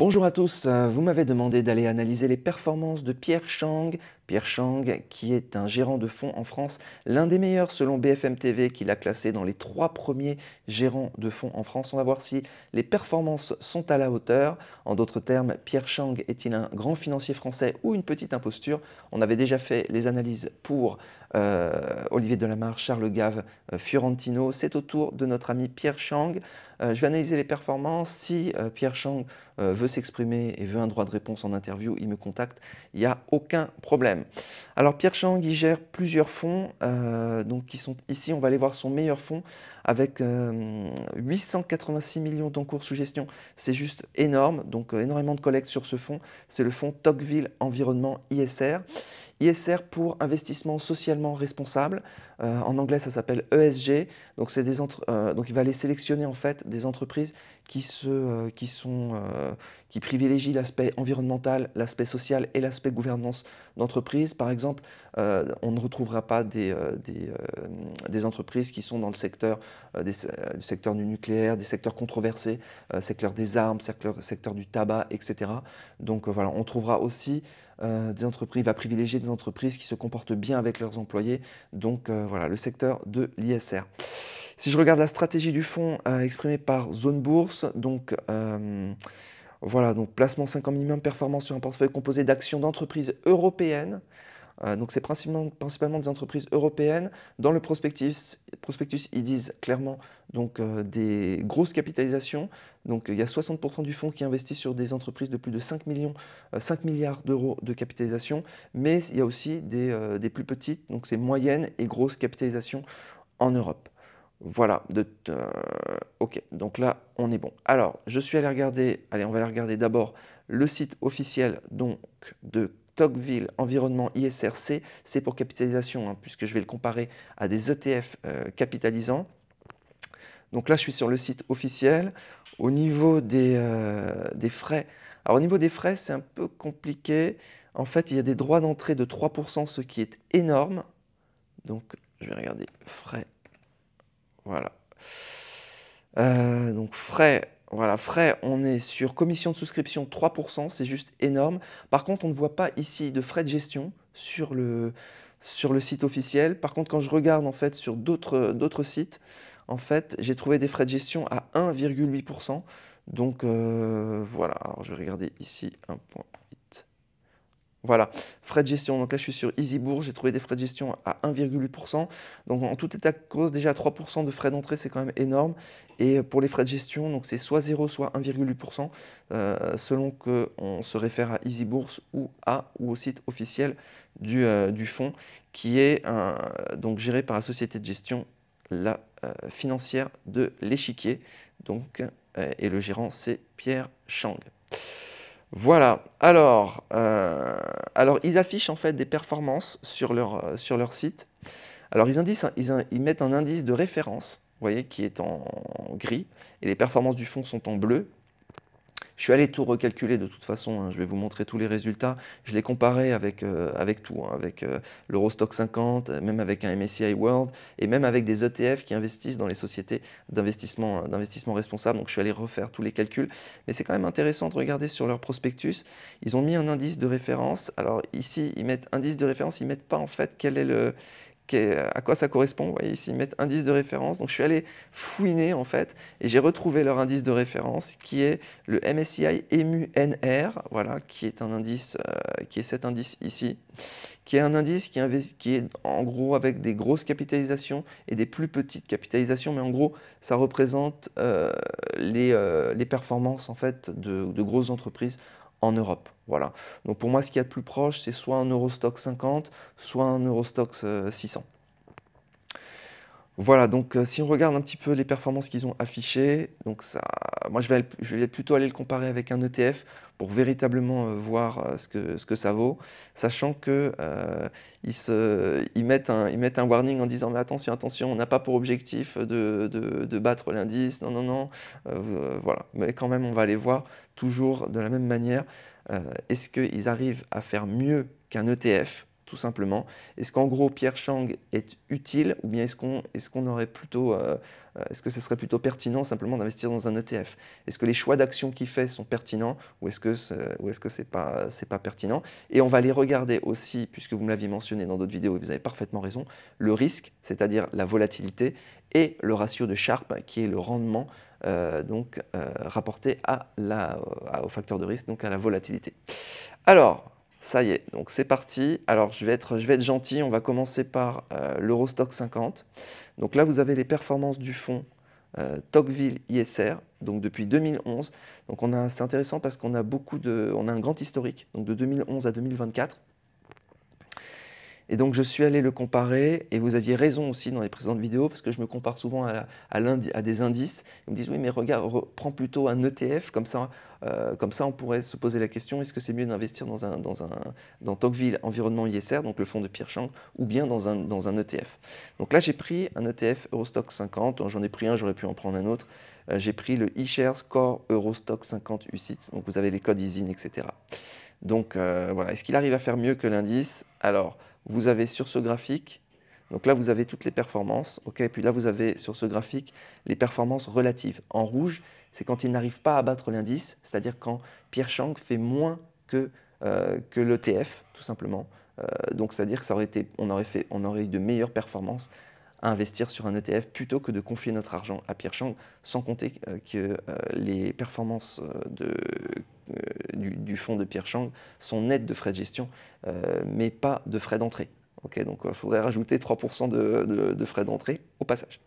Bonjour à tous, vous m'avez demandé d'aller analyser les performances de Pierre Chang. Pierre Chang, qui est un gérant de fonds en France, l'un des meilleurs selon BFM TV, qui l'a classé dans les 3 premiers gérants de fonds en France. On va voir si les performances sont à la hauteur. En d'autres termes, Pierre Chang est-il un grand financier français ou une petite imposture? On avait déjà fait les analyses pour Olivier Delamarre, Charles Gave, Fiorentino. C'est au tour de notre ami Pierre Chang. Je vais analyser les performances. Si Pierre Chang veut s'exprimer et veut un droit de réponse en interview, il me contacte, il n'y a aucun problème. Alors Pierre Chang, il gère plusieurs fonds, donc qui sont ici, on va aller voir son meilleur fonds avec 886 millions d'encours sous gestion. C'est juste énorme, donc énormément de collectes sur ce fonds. C'est le fonds Tocqueville Environnement ISR. ISR pour investissement socialement responsable. En anglais, ça s'appelle ESG. Donc, donc, il va aller sélectionner en fait des entreprises qui privilégient l'aspect environnemental, l'aspect social et l'aspect gouvernance d'entreprise. Par exemple, on ne retrouvera pas des entreprises qui sont dans le secteur, du secteur du nucléaire, des secteurs controversés, secteur des armes, secteur du tabac, etc. Donc voilà, on trouvera aussi des entreprises, il va privilégier des entreprises qui se comportent bien avec leurs employés. Donc voilà, le secteur de l'ISR. Si je regarde la stratégie du fonds exprimée par Zone Bourse, donc voilà, donc placement 5 ans minimum, performance sur un portefeuille composé d'actions d'entreprises européennes. Donc c'est principalement des entreprises européennes. Dans le prospectus, ils disent clairement donc, des grosses capitalisations. Donc il y a 60% du fonds qui investit sur des entreprises de plus de 5 milliards d'euros de capitalisation. Mais il y a aussi des plus petites, donc c'est moyennes et grosses capitalisations en Europe. Voilà, ok, donc là on est bon. Alors, je suis allé regarder, allez, on va aller regarder d'abord le site officiel donc, de Tocqueville Environnement ISRC. C'est pour capitalisation, hein, puisque je vais le comparer à des ETF capitalisants. Donc là, je suis sur le site officiel. Au niveau des frais, alors au niveau des frais, c'est un peu compliqué. En fait, il y a des droits d'entrée de 3%, ce qui est énorme. Donc, je vais regarder frais. Voilà. Donc frais, voilà, frais, on est sur commission de souscription 3%, c'est juste énorme. Par contre, on ne voit pas ici de frais de gestion sur le site officiel. Par contre, quand je regarde en fait sur d'autres sites, en fait, j'ai trouvé des frais de gestion à 1,8%. Donc voilà, alors je vais regarder ici 1,8. Voilà, frais de gestion. Donc là, je suis sur EasyBourse, j'ai trouvé des frais de gestion à 1,8%. Donc en tout état de cause, déjà 3% de frais d'entrée, c'est quand même énorme. Et pour les frais de gestion, donc c'est soit 0, soit 1,8%, selon qu'on se réfère à EasyBourse ou au site officiel du fonds, qui est donc géré par la société de gestion la financière de l'Échiquier. Donc, et le gérant, c'est Pierre Chang. Voilà, alors ils affichent en fait des performances sur leur site. Alors ils mettent un indice de référence, vous voyez, qui est en gris, et les performances du fonds sont en bleu. Je suis allé tout recalculer de toute façon, hein, je vais vous montrer tous les résultats. Je l'ai comparé avec tout, hein, avec l'Eurostoxx 50, même avec un MSCI World, et même avec des ETF qui investissent dans les sociétés d'investissement responsable. Donc je suis allé refaire tous les calculs. Mais c'est quand même intéressant de regarder sur leur prospectus. Ils ont mis un indice de référence. Alors ici, ils mettent indice de référence, ils ne mettent pas en fait à quoi ça correspond. Vous voyez ici, ils mettent indice de référence. Donc je suis allé fouiner en fait et j'ai retrouvé leur indice de référence qui est le MSCI EMU-NR, voilà, qui est un indice, qui est cet indice ici, qui est un indice qui est en gros avec des grosses capitalisations et des plus petites capitalisations, mais en gros ça représente les performances en fait de grosses entreprises en Europe. Voilà. Donc pour moi, ce qu'il y a de plus proche, c'est soit un Eurostoxx 50, soit un Eurostoxx 600. Voilà, donc si on regarde un petit peu les performances qu'ils ont affichées, donc ça, moi je vais plutôt aller le comparer avec un ETF pour véritablement voir ce que ça vaut, sachant que ils mettent un warning en disant mais attention, attention, on n'a pas pour objectif de battre l'indice, non, non, non, voilà. Mais quand même, on va aller voir toujours de la même manière, est-ce qu'ils arrivent à faire mieux qu'un ETF? tout simplement. Est-ce qu'en gros, Pierre Chang est utile ou bien est-ce qu'on aurait plutôt, est-ce que ce serait plutôt pertinent simplement d'investir dans un ETF? Est-ce que les choix d'actions qu'il fait sont pertinents ou est-ce que c'est pas pertinent? Et on va les regarder aussi, puisque vous me l'aviez mentionné dans d'autres vidéos et vous avez parfaitement raison, le risque, c'est-à-dire la volatilité, et le ratio de Sharpe, qui est le rendement rapporté au facteur de risque, donc à la volatilité. Alors, ça y est, donc c'est parti. Alors, je vais être gentil, on va commencer par l'Eurostoxx 50. Donc là, vous avez les performances du fonds Tocqueville ISR, donc depuis 2011. Donc c'est intéressant parce qu'on a on a un grand historique, donc de 2011 à 2024. Et donc je suis allé le comparer, et vous aviez raison aussi dans les précédentes vidéos, parce que je me compare souvent à des indices. Ils me disent, oui, mais regarde, prends plutôt un ETF, comme ça on pourrait se poser la question, est-ce que c'est mieux d'investir dans Tocqueville Environnement ISR, donc le fonds de Pierre Chang, ou bien dans un ETF. Donc là, j'ai pris un ETF Eurostoxx 50, j'en ai pris un, j'aurais pu en prendre un autre. J'ai pris le eShares Core Eurostoxx 50 UCITS, donc vous avez les codes ISIN, etc. Donc voilà, est-ce qu'il arrive à faire mieux que l'indice? Alors, vous avez sur ce graphique, donc là vous avez toutes les performances, ok, et puis là vous avez sur ce graphique les performances relatives. En rouge, c'est quand il n'arrive pas à battre l'indice, c'est-à-dire quand Pierre Chang fait moins que l'ETF, tout simplement. Donc c'est-à-dire que on aurait eu de meilleures performances à investir sur un ETF plutôt que de confier notre argent à Pierre Chang, sans compter que les performances du fonds de Pierre Chang sont nettes de frais de gestion, mais pas de frais d'entrée. Okay, donc il faudrait rajouter 3% de frais d'entrée au passage.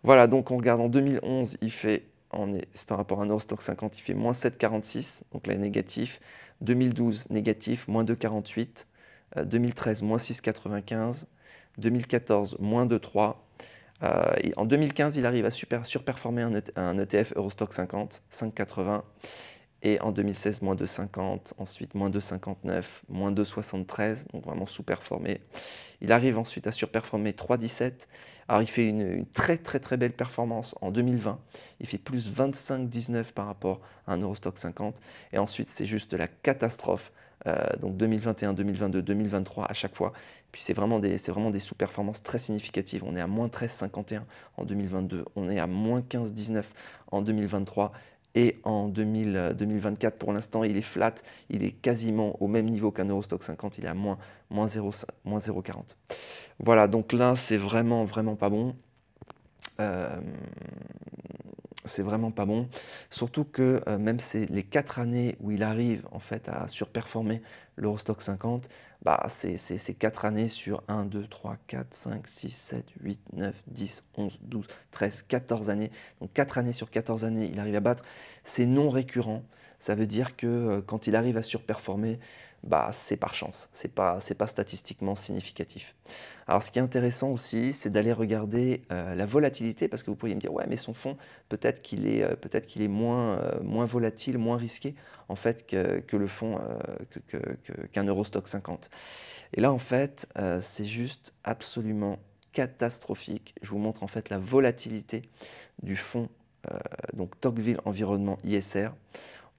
Voilà, donc on regarde en 2011, c'est par rapport à un Eurostoxx 50, il fait moins 7,46, donc là négatif. 2012, négatif, moins 2,48. 2013, moins 6,95. 2014, moins 2,3. Et en 2015, il arrive à surperformer un ETF Eurostoxx 50, 5,80. Et en 2016, moins 2,50, ensuite moins 2,59, moins 2,73, donc vraiment sous-performé. Il arrive ensuite à surperformer 3,17. Alors il fait une très très très belle performance en 2020. Il fait plus 25,19 par rapport à un Eurostoxx 50. Et ensuite, c'est juste la catastrophe. Donc 2021, 2022, 2023 à chaque fois. Puis c'est vraiment des sous-performances très significatives. On est à moins 13,51 en 2022. On est à moins 15,19 en 2023. Et en 2024, pour l'instant, il est flat, il est quasiment au même niveau qu'un Eurostoxx 50, il est à moins 0,40. Voilà, donc là, c'est vraiment, vraiment pas bon. C'est vraiment pas bon, surtout que même les 4 années où il arrive en fait à surperformer l'Eurostoxx 50, bah, c'est 4 années sur 1, 2, 3, 4, 5, 6, 7, 8, 9, 10, 11, 12, 13, 14 années. Donc 4 années sur 14 années, il arrive à battre. C'est non récurrent, ça veut dire que quand il arrive à surperformer, bah, c'est par chance, c'est pas statistiquement significatif. Alors ce qui est intéressant aussi, c'est d'aller regarder la volatilité, parce que vous pourriez me dire, ouais, mais son fonds, peut-être qu'il est moins volatile, moins risqué, en fait, que le fonds, qu'un Eurostoxx 50. Et là, en fait, c'est juste absolument catastrophique. Je vous montre en fait la volatilité du fonds, donc Tocqueville Environnement ISR.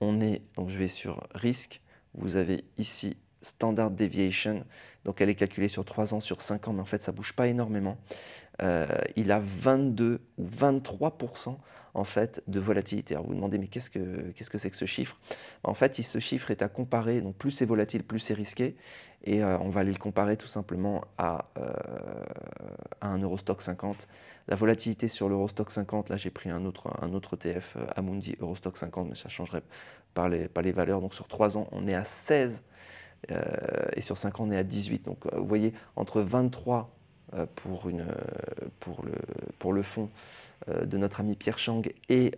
Donc je vais sur risque, vous avez ici Standard Deviation, donc elle est calculée sur 3 ans, sur 5 ans, mais en fait ça ne bouge pas énormément. Il a 22 ou 23% en fait de volatilité. Alors vous vous demandez, mais qu'est-ce que c'est que ce chiffre? En fait, ce chiffre est à comparer, donc plus c'est volatile, plus c'est risqué, et on va aller le comparer tout simplement à un Eurostoxx 50. La volatilité sur l'Eurostoxx 50, là j'ai pris un autre ETF, Amundi Eurostoxx 50, mais ça changerait pas les valeurs. Donc sur 3 ans, on est à 16, et sur 5 ans, on est à 18. Donc vous voyez, entre 23 pour le fonds de notre ami Pierre Chang et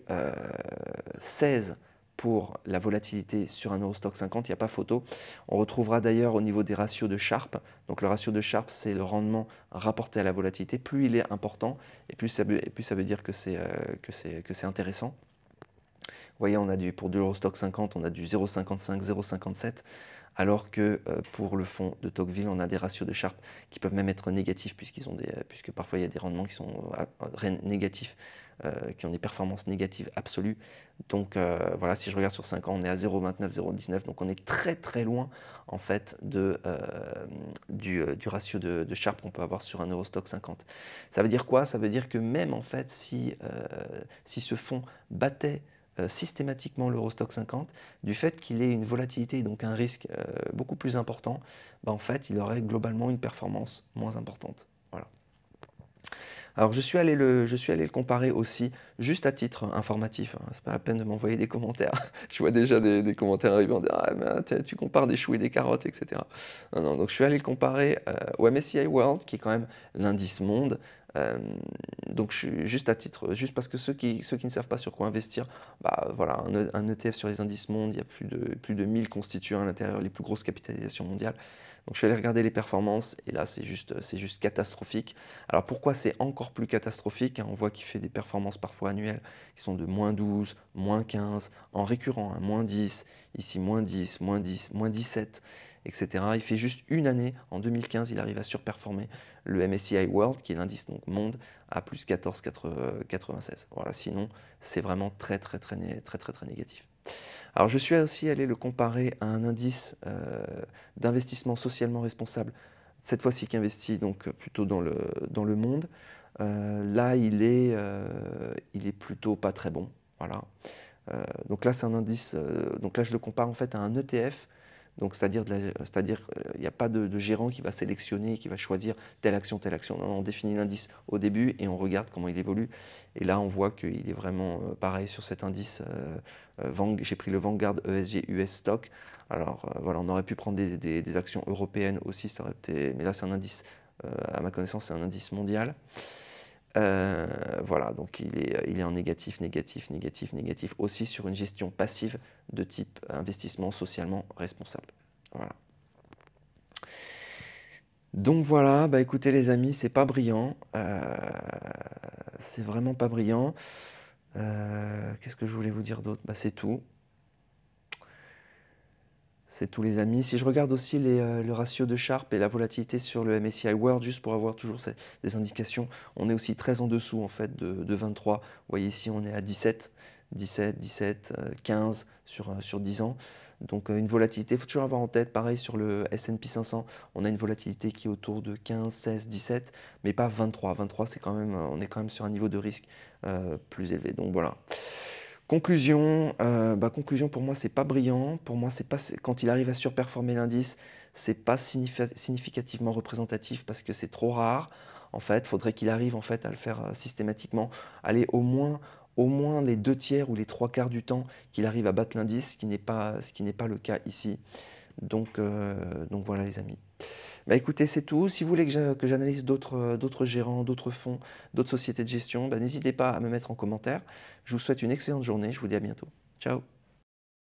16 pour la volatilité sur un Eurostoxx 50, il n'y a pas photo. On retrouvera d'ailleurs au niveau des ratios de Sharpe. Donc le ratio de Sharpe, c'est le rendement rapporté à la volatilité. Plus il est important, et plus ça veut dire que c'est intéressant. Vous voyez, pour de l'Eurostoxx 50, on a du 0,55, 0,57. Alors que pour le fonds de Tocqueville, on a des ratios de Sharpe qui peuvent même être négatifs, puisque parfois il y a des rendements qui sont négatifs qui ont des performances négatives absolues. Donc voilà, si je regarde sur 5 ans, on est à 0,29, 0,19, donc on est très très loin en fait du ratio de Sharpe qu'on peut avoir sur un Eurostock 50. Ça veut dire quoi? Ça veut dire que même en fait si ce fonds battait systématiquement l'Eurostock 50, du fait qu'il ait une volatilité et donc un risque beaucoup plus important, bah, en fait il aurait globalement une performance moins importante. Voilà. Alors je suis allé le comparer aussi, juste à titre informatif, hein, c'est pas la peine de m'envoyer des commentaires. Je vois déjà des commentaires arriver en disant ah, mais, tu compares des choux et des carottes, etc. Non, non, donc je suis allé le comparer au MSCI World, qui est quand même l'indice monde. Euh, donc juste à titre, juste parce que ceux qui ne savent pas sur quoi investir, bah, voilà, un ETF sur les indices mondes, il y a plus de 1000 constituants à l'intérieur, les plus grosses capitalisations mondiales. Donc je suis allé regarder les performances et là c'est juste catastrophique. Alors pourquoi c'est encore plus catastrophique, hein? On voit qu'il fait des performances parfois annuelles qui sont de -12, -15, en récurrent, hein, -10, ici -10, -10, -17, etc. Il fait juste une année, en 2015, il arrive à surperformer le MSCI World, qui est l'indice donc monde, à plus 14,96. Voilà, sinon c'est vraiment très négatif. Alors je suis aussi allé le comparer à un indice d'investissement socialement responsable, cette fois-ci qui investit donc plutôt dans le monde. Là, il est plutôt pas très bon. Voilà. Donc là, c'est un indice, donc là, je le compare en fait à un ETF. Donc, c'est-à-dire, il n'y a pas de gérant qui va sélectionner, qui va choisir telle action, telle action. Non, on définit l'indice au début et on regarde comment il évolue. Et là, on voit qu'il est vraiment pareil sur cet indice. J'ai pris le Vanguard ESG US Stock. Alors, voilà, on aurait pu prendre des actions européennes aussi, ça aurait été, mais là, c'est un indice, à ma connaissance, c'est un indice mondial. Voilà, donc il est en négatif, négatif, négatif, négatif, aussi sur une gestion passive de type investissement socialement responsable. Voilà. Donc voilà, bah écoutez les amis, c'est pas brillant, c'est vraiment pas brillant. Qu'est-ce que je voulais vous dire d'autre? Bah c'est tout. C'est tous les amis. Si je regarde aussi le ratio de Sharpe et la volatilité sur le MSCI World, juste pour avoir toujours des indications, on est aussi très en dessous en fait de 23. Vous voyez ici, on est à 17, 17, 17, 15 sur 10 ans. Donc une volatilité, il faut toujours avoir en tête, pareil sur le S&P 500, on a une volatilité qui est autour de 15, 16, 17, mais pas 23. 23, c'est quand même, on est quand même sur un niveau de risque plus élevé. Donc voilà. Conclusion, conclusion pour moi c'est pas brillant, pour moi c'est pas quand il arrive à surperformer l'indice, c'est pas significativement représentatif parce que c'est trop rare. En fait, faudrait qu'il arrive en fait à le faire systématiquement, aller au moins les 2 tiers ou les 3 quarts du temps qu'il arrive à battre l'indice, ce qui n'est pas le cas ici. Donc voilà les amis. Bah écoutez, c'est tout. Si vous voulez que j'analyse d'autres gérants, d'autres fonds, d'autres sociétés de gestion, bah, n'hésitez pas à me mettre en commentaire. Je vous souhaite une excellente journée. Je vous dis à bientôt. Ciao.